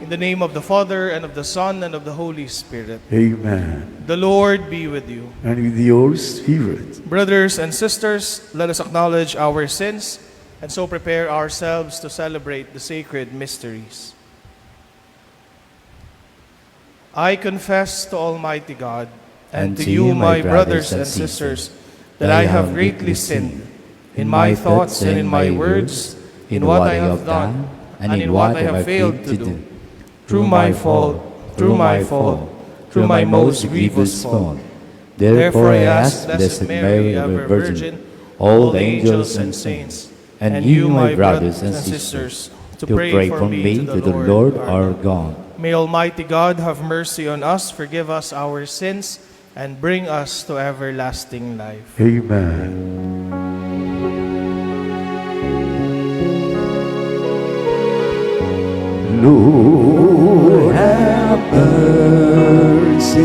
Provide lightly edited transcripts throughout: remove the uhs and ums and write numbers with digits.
In the name of the Father, and of the Son, and of the Holy Spirit. Amen. The Lord be with you. And with your spirit. Brothers and sisters, let us acknowledge our sins and so prepare ourselves to celebrate the sacred mysteries. I confess to Almighty God and to you, my brothers and sisters, that I have greatly sinned in my thoughts and in my words, in what I have done and in what I have failed to do. Through my fault, through my most grievous fault. Therefore I ask Blessed Mary, ever Virgin, all the angels and saints, and you, my brothers and sisters, to pray for me to the Lord our God. May Almighty God have mercy on us, forgive us our sins, and bring us to everlasting life. Amen. Lord, have mercy.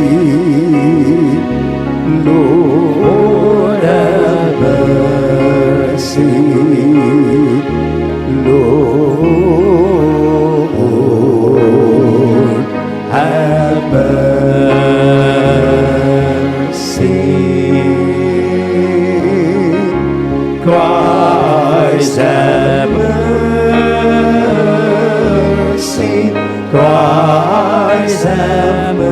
Lord, have mercy. Lord, have mercy. Christ, have mercy. Christ, have mercy.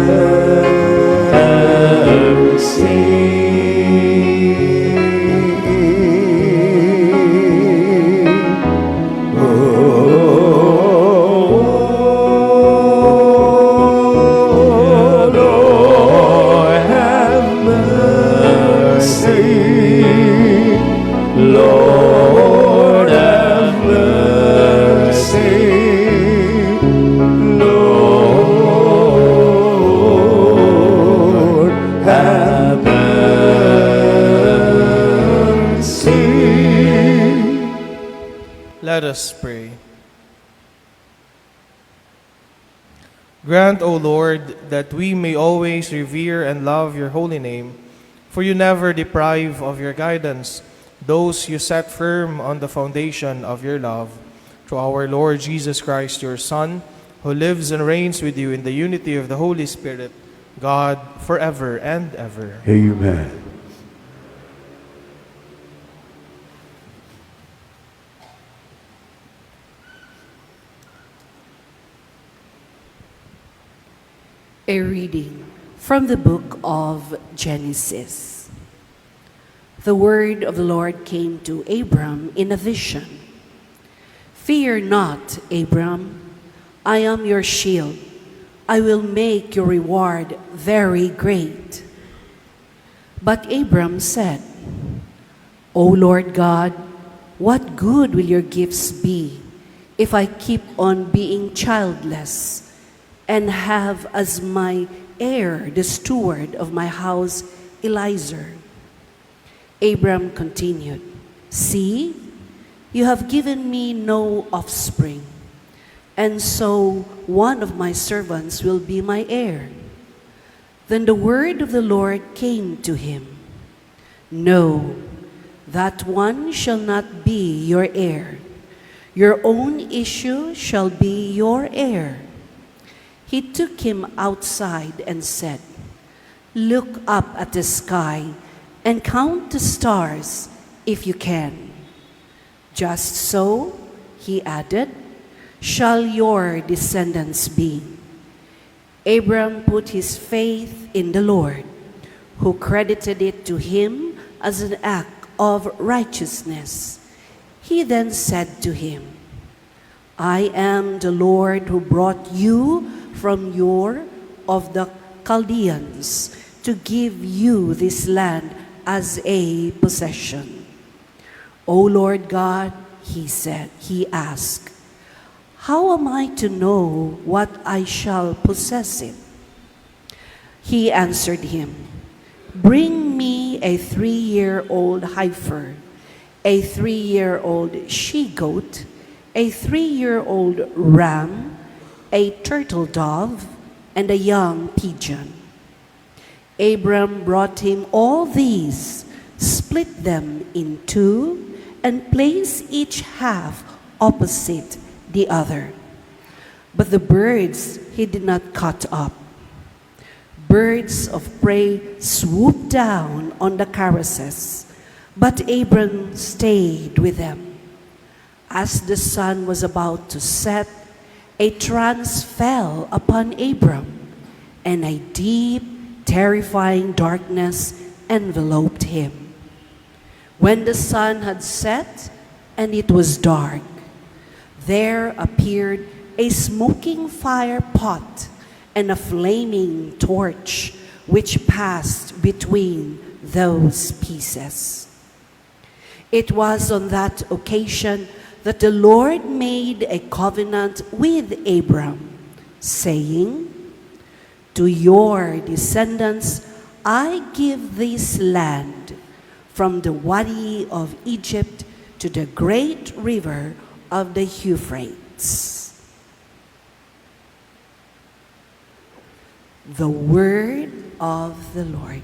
Oh, Lord, have mercy. Lord, have mercy. Lord, have mercy. Let us pray. Grant, O Lord, that we may always revere and love your holy name, for you never deprive of your guidance those you set firm on the foundation of your love. Through our Lord Jesus Christ, your Son, who lives and reigns with you in the unity of the Holy Spirit, God, forever and ever. Amen. A reading from the book of Genesis. The word of the Lord came to Abram in a vision. Fear not, Abram, I am your shield. I will make your reward very great. But Abram said, O Lord God, what good will your gifts be if I keep on being childless and have as my heir the steward of my house, Eliezer? Abram continued, See, you have given me no offspring, and so one of my servants will be my heir. Then the word of the Lord came to him, No, that one shall not be your heir. Your own issue shall be your heir. He took him outside and said, Look up at the sky and count the stars if you can. Just so, he added, shall your descendants be. Abram put his faith in the Lord, who credited it to him as an act of righteousness. He then said to him, I am the Lord who brought you from Ur of the Chaldeans to give you this land as a possession. O Lord God, he asked, how am I to know what I shall possess it? He answered him, bring me a 3-year-old heifer, a 3-year-old she-goat, a 3-year-old ram, a turtle dove, and a young pigeon. Abram brought him all these, split them in two, and placed each half opposite the other. but the birds he did not cut up. Birds of prey swooped down on the carcasses, but Abram stayed with them. As the sun was about to set, a trance fell upon Abram, and a deep, terrifying darkness enveloped him. When the sun had set and it was dark, there appeared a smoking fire pot and a flaming torch which passed between those pieces. It was on that occasion that the Lord made a covenant with Abram, saying, "To your descendants I give this land, from the Wadi of Egypt to the great river of the Euphrates." The word of the Lord.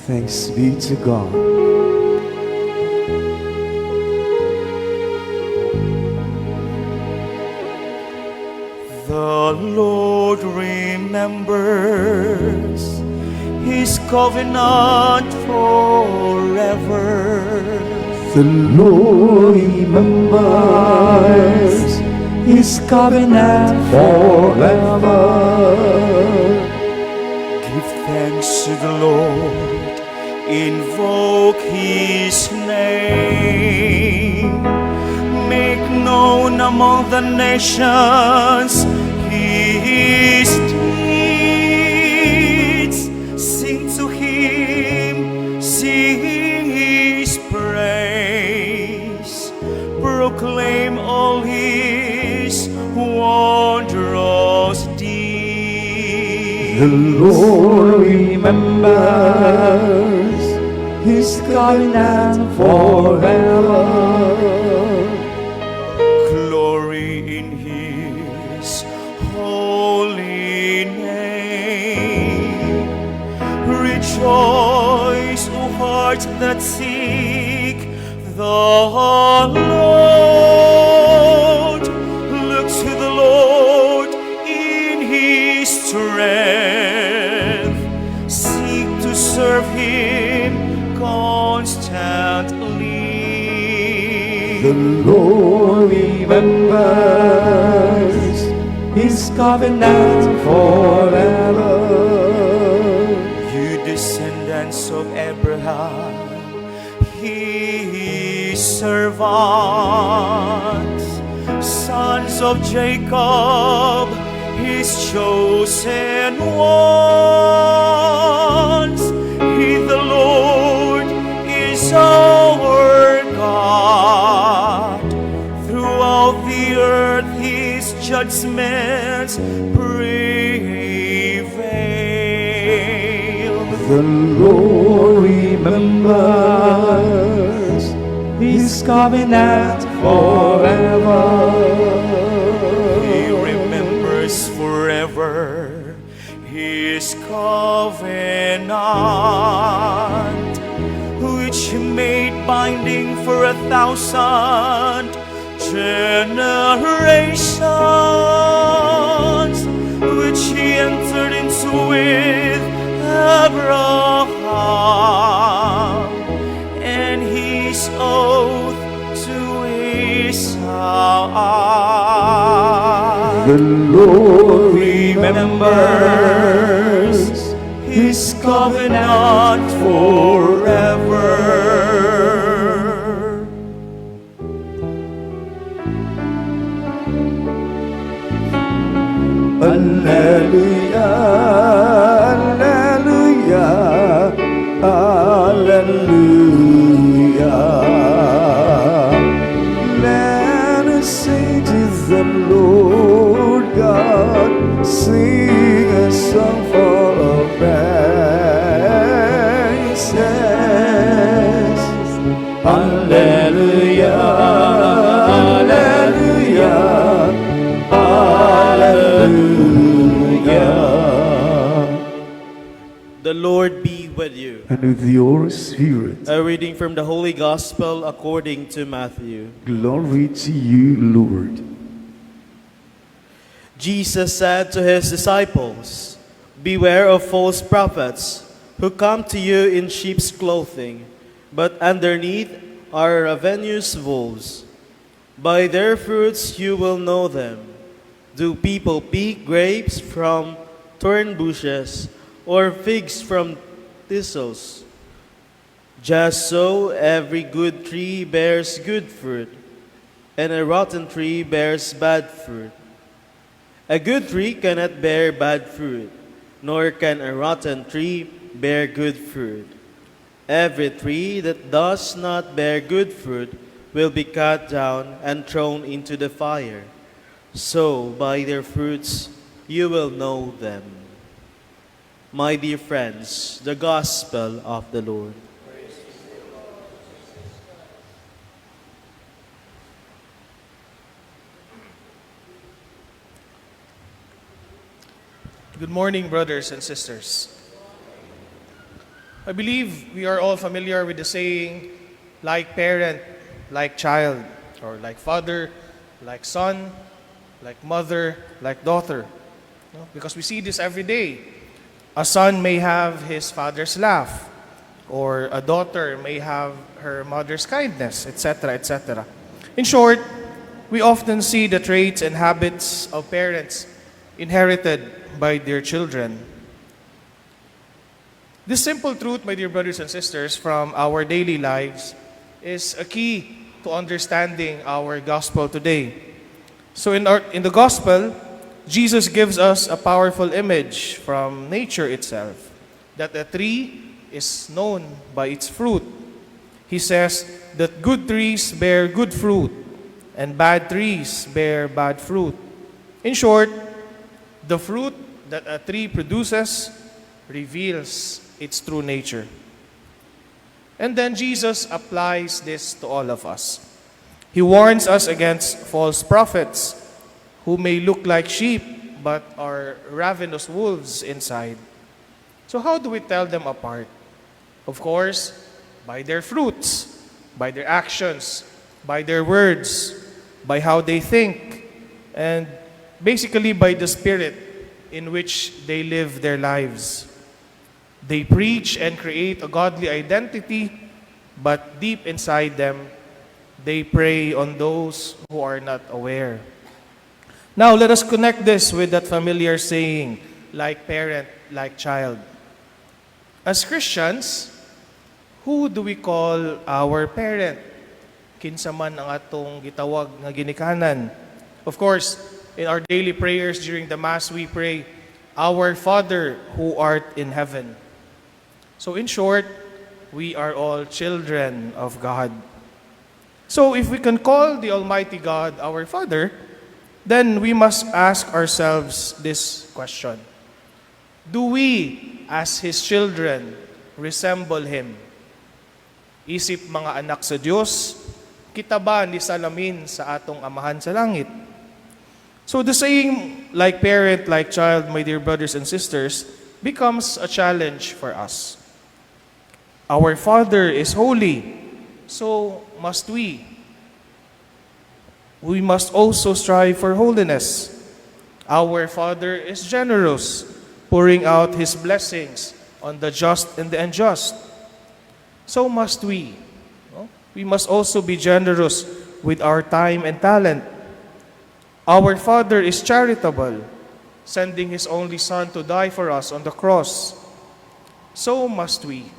Thanks be to God. The Lord remembers His covenant forever. The Lord remembers His covenant forever. Give thanks to the Lord, invoke His name. Make known among the nations His deeds. Sing to Him, sing His praise. Proclaim all His wondrous deeds. The Lord remembers His covenant forever. Glory in His holy name. Rejoice, O hearts that seek the Lord. Look to the Lord in His strength. Seek to serve Him constantly. The Lord remembers His covenant forever. You descendants of Abraham, His servants, sons of Jacob, His chosen ones. He, the Lord, is our God. Throughout the earth His judgments prevail. The Lord remembers His covenant forever. He remembers forever His covenant, which He made binding for 1,000 generations, which He entered into with Abraham, and His oath to Isaac. The Lord remembers His covenant forever. Alleluia, alleluia, alleluia. Let us sing to the Lord God, sing a song full of praises. Alleluia, alleluia, alleluia. The Lord be with you. And with your spirit, A reading from the Holy Gospel according to Matthew. glory to you, Lord. Jesus said to his disciples, "Beware of false prophets who come to you in sheep's clothing, but underneath are ravenous wolves. By their fruits you will know them. Do people pick grapes from thorn bushes or figs from thistles? Just so every good tree bears good fruit, and a rotten tree bears bad fruit. A good tree cannot bear bad fruit, nor can a rotten tree bear good fruit. Every tree that does not bear good fruit will be cut down and thrown into the fire. So by their fruits you will know them." My dear friends, the Gospel of the Lord. Good morning, brothers and sisters. I believe we are all familiar with the saying, like parent, like child, or like father, like son, like mother, like daughter. No? Because we see this every day. A son may have his father's laugh, or a daughter may have her mother's kindness, etc., etc. In short, we often see the traits and habits of parents inherited by their children. This simple truth, my dear brothers and sisters, from our daily lives is a key to understanding our gospel today. So in the gospel, Jesus gives us a powerful image from nature itself, that a tree is known by its fruit. He says that good trees bear good fruit, and bad trees bear bad fruit. In short, the fruit that a tree produces reveals its true nature. And then Jesus applies this to all of us. He warns us against false prophets who may look like sheep but are ravenous wolves inside. So how do we tell them apart? Of course, by their fruits, by their actions, by their words, by how they think, and basically by the spirit in which they live their lives. They preach and create a godly identity, but deep inside them, they prey on those who are not aware. Now, let us connect this with that familiar saying, like parent, like child. As Christians, who do we call our parent? Kinsa man ang atong gitawag nga ginikanan. Of course, in our daily prayers during the Mass, we pray, "Our Father who art in heaven." So in short, we are all children of God. So if we can call the Almighty God our Father, then we must ask ourselves this question. Do we, as His children, resemble Him? Isip mga anak sa Diyos, kita ba ni salamin sa atong amahan sa langit? So the saying, like parent, like child, my dear brothers and sisters, becomes a challenge for us. Our Father is holy, so must we. We must also strive for holiness. Our Father is generous, pouring out His blessings on the just and the unjust. So must we. No? We must also be generous with our time and talent. Our Father is charitable, sending His only Son to die for us on the cross. So must we.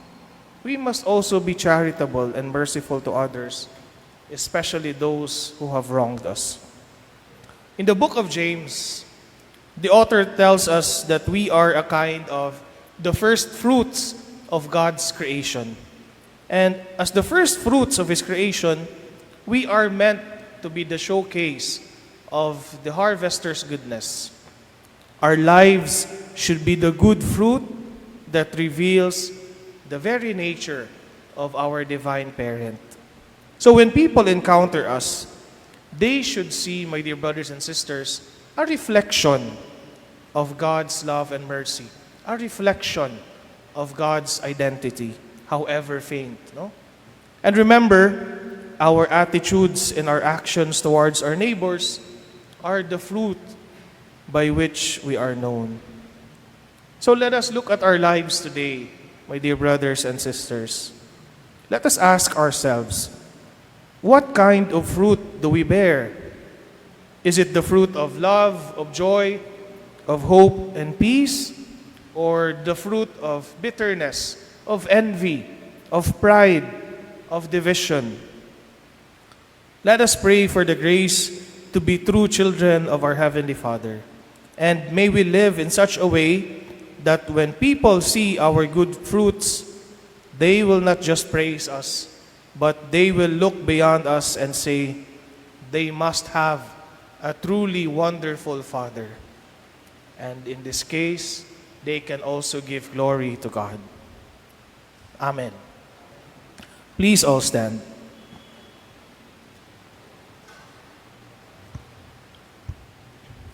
We must also be charitable and merciful to others, especially those who have wronged us. In the book of James, the author tells us that we are a kind of the first fruits of God's creation. And as the first fruits of His creation, we are meant to be the showcase of the harvester's goodness. Our lives should be the good fruit that reveals the very nature of our divine parent. So when people encounter us, they should see, my dear brothers and sisters, a reflection of God's love and mercy, a reflection of God's identity, however faint. No? And remember, our attitudes and our actions towards our neighbors are the fruit by which we are known. So let us look at our lives today, my dear brothers and sisters. Let us ask ourselves, what kind of fruit do we bear? Is it the fruit of love, of joy, of hope and peace, or the fruit of bitterness, of envy, of pride, of division? Let us pray for the grace to be true children of our Heavenly Father. And may we live in such a way that when people see our good fruits, they will not just praise us, but they will look beyond us and say, they must have a truly wonderful Father. And in this case, they can also give glory to God. Amen. Please all stand.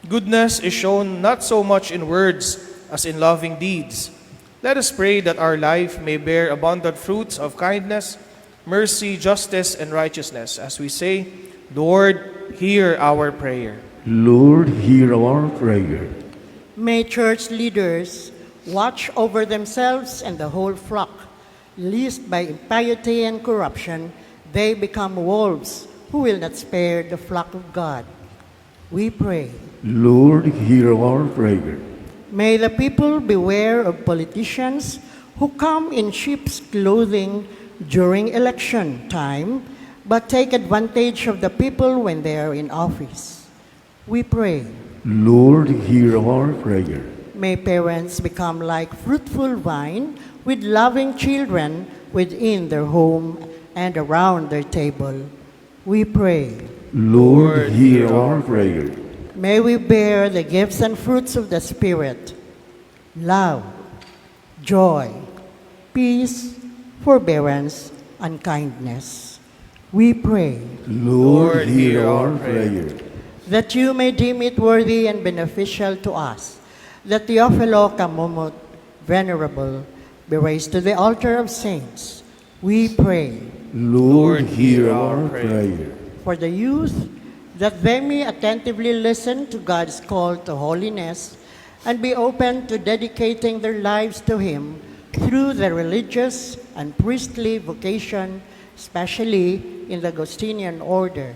Goodness is shown not so much in words as in loving deeds. Let us pray that our life may bear abundant fruits of kindness, mercy, justice, and righteousness, as we say, Lord, hear our prayer. Lord, hear our prayer. May church leaders watch over themselves and the whole flock, lest by impiety and corruption they become wolves who will not spare the flock of God. We pray. Lord, hear our prayer. May the people beware of politicians who come in sheep's clothing during election time, but take advantage of the people when they are in office. We pray. Lord, hear our prayer. May parents become like fruitful vine with loving children within their home and around their table. We pray. Lord, hear our prayer. May we bear the gifts and fruits of the Spirit: love, joy, peace, forbearance, and kindness. We pray. Lord, hear our prayer. That you may deem it worthy and beneficial to us, that Teofilo Kamumut, Venerable, be raised to the altar of saints. We pray. Lord, hear our prayer. For the youth, that they may attentively listen to God's call to holiness and be open to dedicating their lives to Him through the religious and priestly vocation, especially in the Augustinian order.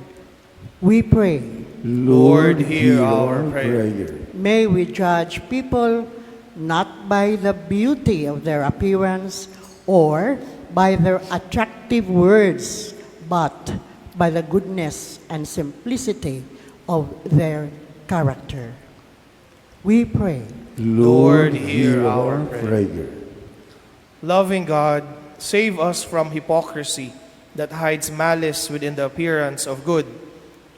We pray. Lord, hear our prayer. May we judge people not by the beauty of their appearance or by their attractive words, but by the goodness and simplicity of their character. We pray. Lord, hear our prayer. Loving God, save us from hypocrisy that hides malice within the appearance of good.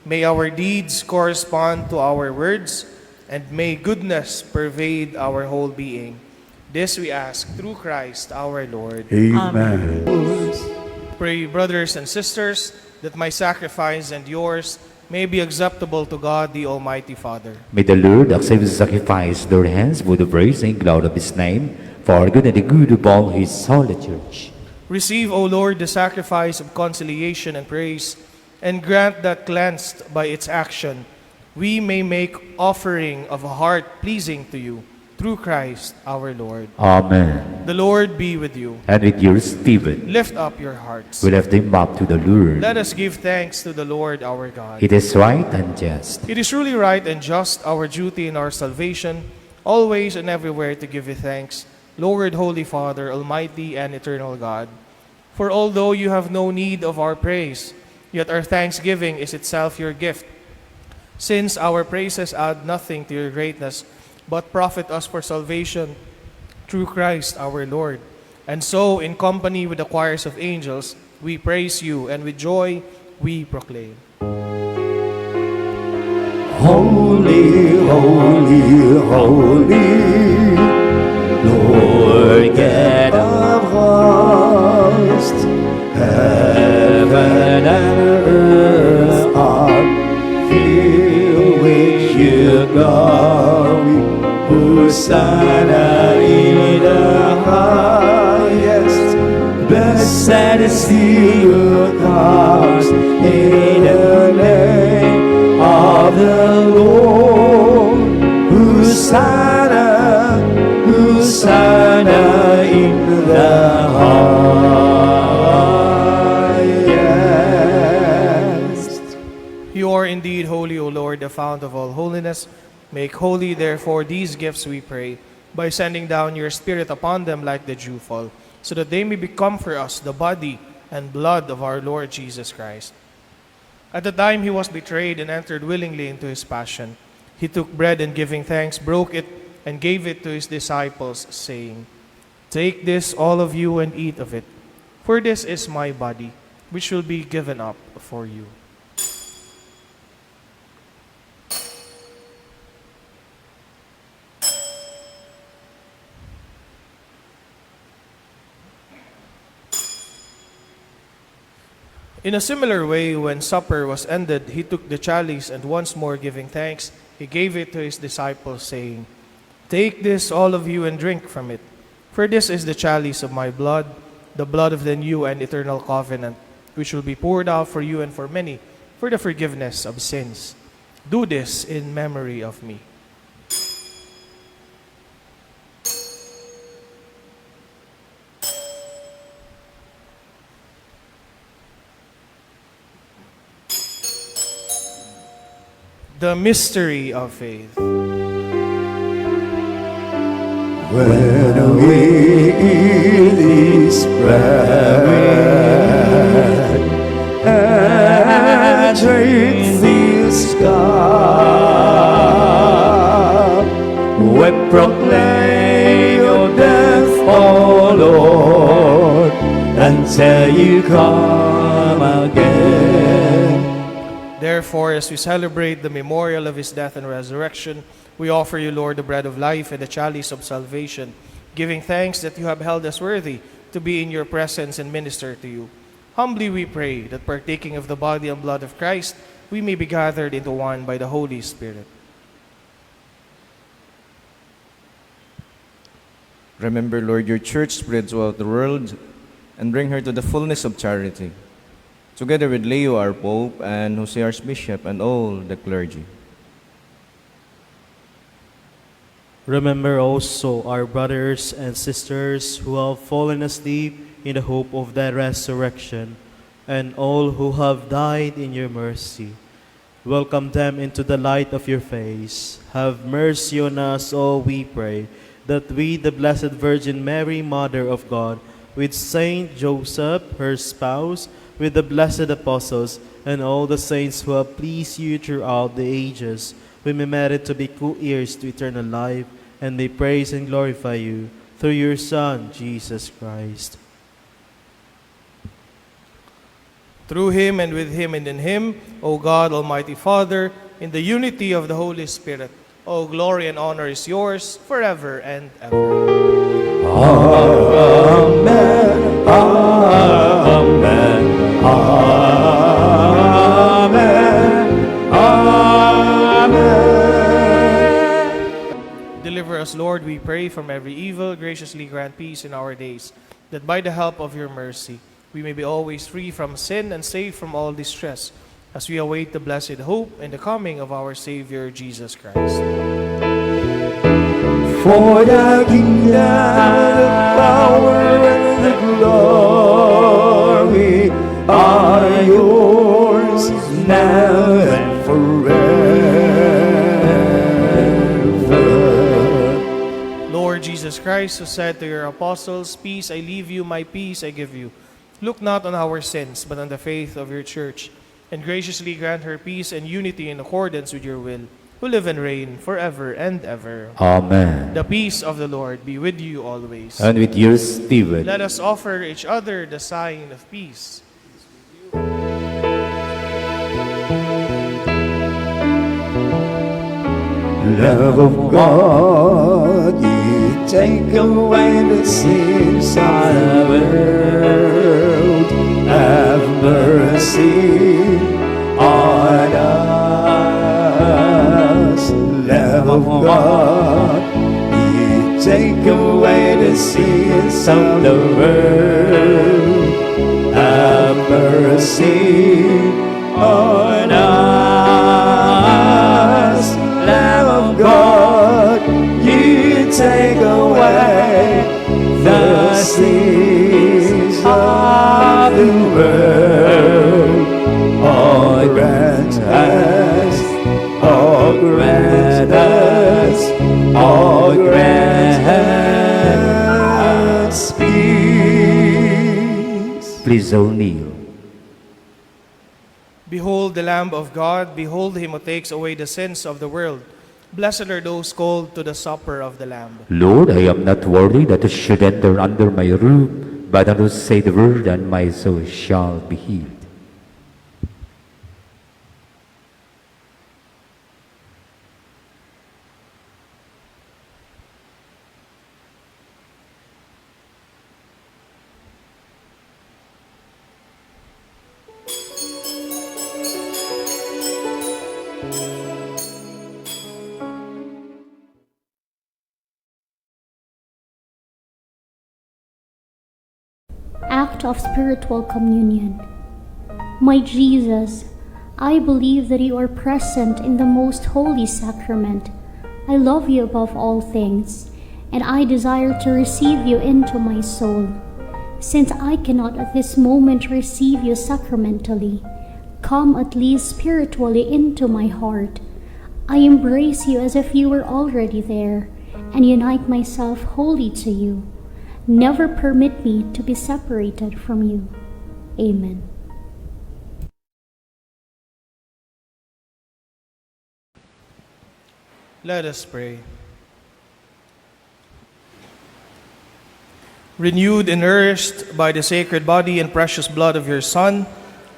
May our deeds correspond to our words, and may goodness pervade our whole being. This we ask through Christ our Lord. Amen. Pray, brothers and sisters, that my sacrifice and yours may be acceptable to God, the Almighty Father. May the Lord accept the sacrifice in their hands for the praise and glory of His name, for our good and the good of all His holy church. Receive, O Lord, the sacrifice of conciliation and praise, and grant that, cleansed by its action, we may make offering of a heart pleasing to you, through Christ our Lord. Amen. The Lord be with you. And with your spirit, Lift up your hearts. we lift them up to the Lord. Let us give thanks to the Lord our God. It is right and just. It is truly right and just, our duty and our salvation, always and everywhere to give you thanks, Lord, Holy Father, Almighty and eternal God. For although you have no need of our praise, yet our thanksgiving is itself your gift. Since our praises add nothing to your greatness, but profit us for salvation through Christ our Lord. And so, in company with the choirs of angels, we praise you, and with joy we proclaim. Holy, holy, holy, Lord God of hosts, heaven and earth are filled with your glory. Hosanna in the highest, blessed is he who comes in the name of the Lord. Hosanna, Hosanna in the highest. You are indeed holy, O Lord, the fount of all holiness. Make holy, therefore, these gifts, we pray, by sending down your Spirit upon them like the dewfall, so that they may become for us the body and blood of our Lord Jesus Christ. At the time he was betrayed and entered willingly into his passion, he took bread and giving thanks, broke it, and gave it to his disciples, saying, "Take this, all of you, and eat of it, for this is my body, which will be given up for you." In a similar way, when supper was ended, he took the chalice, and once more giving thanks, he gave it to his disciples, saying, "Take this, all of you, and drink from it. For this is the chalice of my blood, the blood of the new and eternal covenant, which will be poured out for you and for many, for the forgiveness of sins. Do this in memory of me." The mystery of faith. When we eat this bread and drink this cup, we proclaim your death, O Lord, until you come again. Therefore, as we celebrate the memorial of his death and resurrection, we offer you, Lord, the bread of life and the chalice of salvation, giving thanks that you have held us worthy to be in your presence and minister to you. Humbly we pray that, partaking of the body and blood of Christ, we may be gathered into one by the Holy Spirit. Remember, Lord, your church spread throughout the world and bring her to the fullness of charity, together with Leo, our Pope, and Jose, Archbishop, and all the clergy. Remember also our brothers and sisters who have fallen asleep in the hope of thy resurrection, and all who have died in your mercy. Welcome them into the light of your face. Have mercy on us, all we pray, that we, the Blessed Virgin Mary, Mother of God, with Saint Joseph, her spouse, with the blessed apostles, and all the saints who have pleased you throughout the ages, we may merit to be co-heirs to eternal life, and may praise and glorify you through your Son, Jesus Christ. Through him, and with him, and in him, O God, Almighty Father, in the unity of the Holy Spirit, all glory and honor is yours forever and ever. Amen. Amen. Amen. Amen. Deliver us, Lord, we pray, from every evil. Graciously grant peace in our days, that by the help of your mercy, we may be always free from sin and safe from all distress, as we await the blessed hope and the coming of our Savior, Jesus Christ. For the kingdom, the power, and the glory are yours now and forever. Lord Jesus Christ, who said to your apostles, "Peace I leave you, my peace I give you," look not on our sins, but on the faith of your church, and graciously grant her peace and unity in accordance with your will, who live and reign forever and ever. Amen. The peace of the Lord be with you always. And with your spirit. Let us offer each other the sign of peace. Love of God, ye take away the sins of the world. Have mercy on us. Love of God, ye take away the sins of the world. Have mercy on us. Lamb of God, you take away the sins of the world. Oh, grant us, oh, grant us, oh, grant us peace. Please all kneel. Behold the Lamb of God, behold him who takes away the sins of the world. Blessed are those called to the supper of the Lamb. Lord, I am not worthy that you should enter under my roof, but I will say the word, and my soul shall be healed. Act of spiritual communion. My Jesus, I believe that you are present in the most holy sacrament. I love you above all things, and I desire to receive you into my soul. Since I cannot at this moment receive you sacramentally, come at least spiritually into my heart. I embrace you as if you were already there, and unite myself wholly to you. Never permit me to be separated from you. Amen. Let us pray. Renewed and nourished by the sacred body and precious blood of your Son,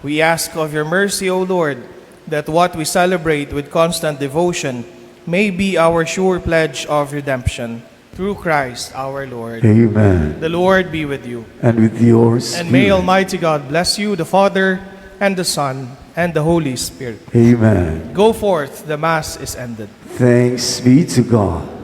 we ask of your mercy, O Lord, that what we celebrate with constant devotion may be our sure pledge of redemption. Through Christ our Lord. Amen. The Lord be with you. And with yours. And may Almighty God bless you, the Father, and the Son, and the Holy Spirit. Amen. Go forth, the Mass is ended. Thanks be to God.